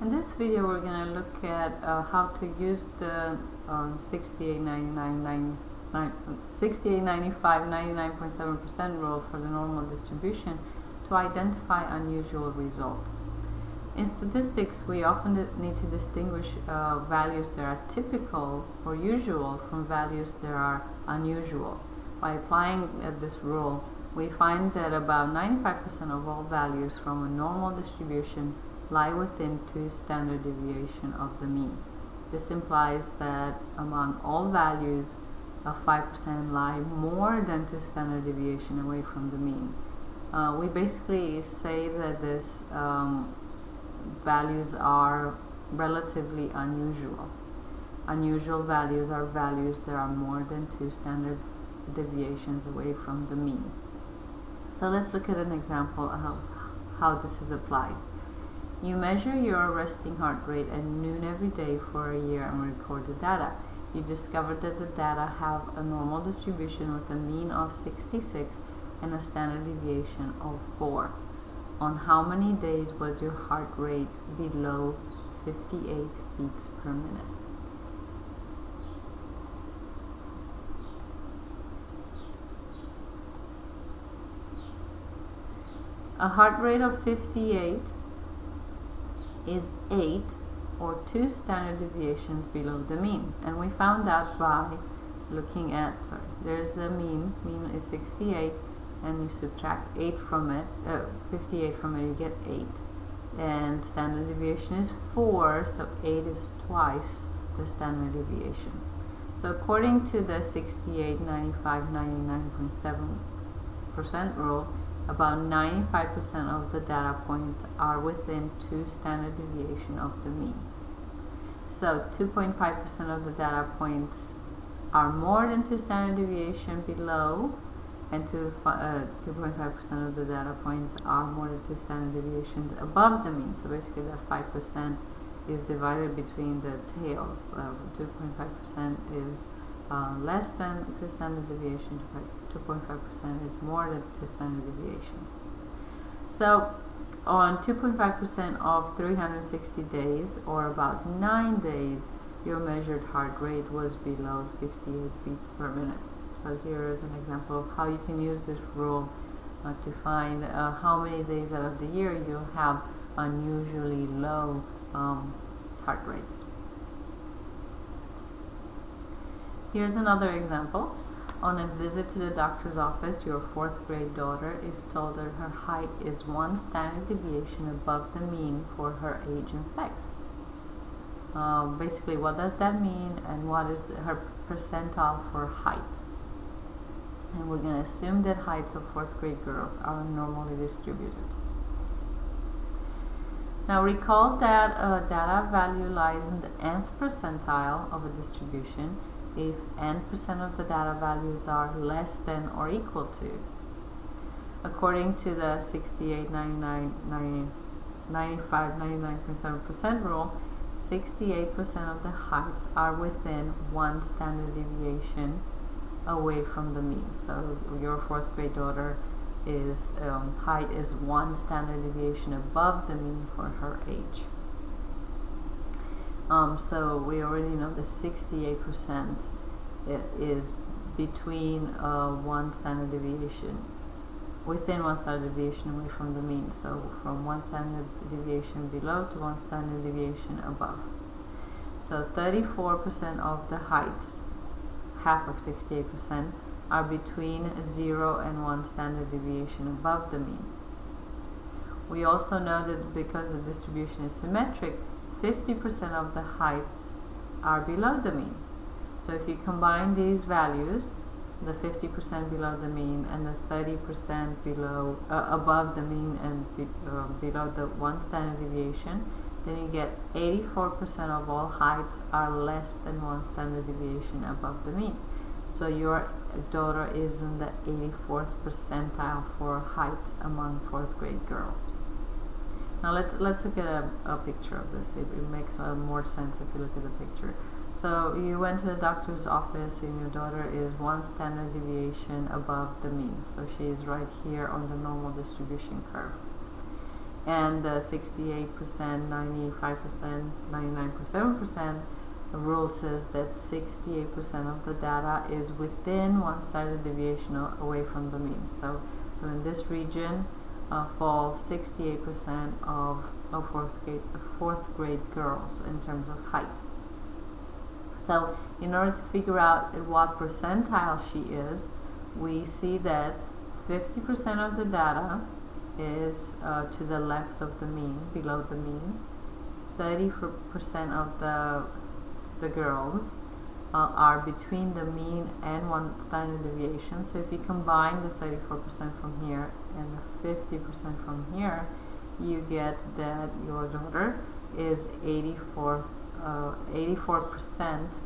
In this video, we're going to look at how to use the 68.7% rule for the normal distribution to identify unusual results. In statistics, we often need to distinguish values that are typical or usual from values that are unusual. By applying this rule, we find that about 95% of all values from a normal distribution lie within 2 standard deviation of the mean. This implies that among all values, 5% lie more than 2 standard deviation away from the mean. We basically say that this values are relatively unusual. Unusual values are values that are more than 2 standard deviations away from the mean. So let's look at an example of how this is applied. You measure your resting heart rate at noon every day for a year and record the data. You discover that the data have a normal distribution with a mean of 66 and a standard deviation of 4. On how many days was your heart rate below 58 beats per minute? A heart rate of 58 is 8 or 2 standard deviations below the mean, and we found out by looking at, there's the mean is 68, and you subtract 8 from it, 58 from it, you get 8, and standard deviation is 4, so 8 is twice the standard deviation. So according to the 68, 95, 99.7% rule, about 95% of the data points are within 2 standard deviation of the mean. So 2.5% of the data points are more than 2 standard deviation below, and 2.5% of the data points are more than 2 standard deviations above the mean. So basically that 5% is divided between the tails. 2.5% is less than 2 standard deviation, 2.5% is more than 2 standard deviation. So on 2.5% of 360 days, or about 9 days, your measured heart rate was below 58 beats per minute. So here is an example of how you can use this rule to find how many days out of the year you have unusually low heart rates. Here's another example. On a visit to the doctor's office, your 4th grade daughter is told that her height is 1 standard deviation above the mean for her age and sex. Basically, what does that mean, and what is her percentile for height? And we're going to assume that heights of 4th grade girls are normally distributed. Now recall that a data value lies in the nth percentile of a distribution if n% of the data values are less than or equal to. According to the 68, 99, 95, 99.7% rule, 68% of the heights are within 1 standard deviation away from the mean. So your 4th grade daughter is height is 1 standard deviation above the mean for her age. So we already know the 68% is between 1 standard deviation, within 1 standard deviation away from the mean. So from 1 standard deviation below to 1 standard deviation above. So 34% of the heights, half of 68%, are between 0 and 1 standard deviation above the mean. We also know that because the distribution is symmetric, 50% of the heights are below the mean. So if you combine these values, the 50% below the mean and the 30% below above the mean and below the 1 standard deviation, then you get 84% of all heights are less than 1 standard deviation above the mean. So your daughter is in the 84th percentile for height among 4th grade girls. Now let's look at a picture of this. It makes more sense if you look at the picture. So you went to the doctor's office and your daughter is 1 standard deviation above the mean. So she is right here on the normal distribution curve. and the 68%, 95%, 99.7% rule says that 68% of the data is within one standard deviation away from the mean. So in this region falls 68% of fourth grade girls in terms of height. So in order to figure out at what percentile she is, we see that 50% of the data is to the left of the mean, below the mean. 30% of the girls are between the mean and one standard deviation. So if you combine the 34% from here and the 50% from here, you get that your daughter is 84%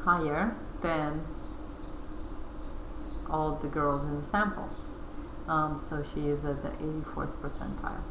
higher than all the girls in the sample. So she is at the 84th percentile.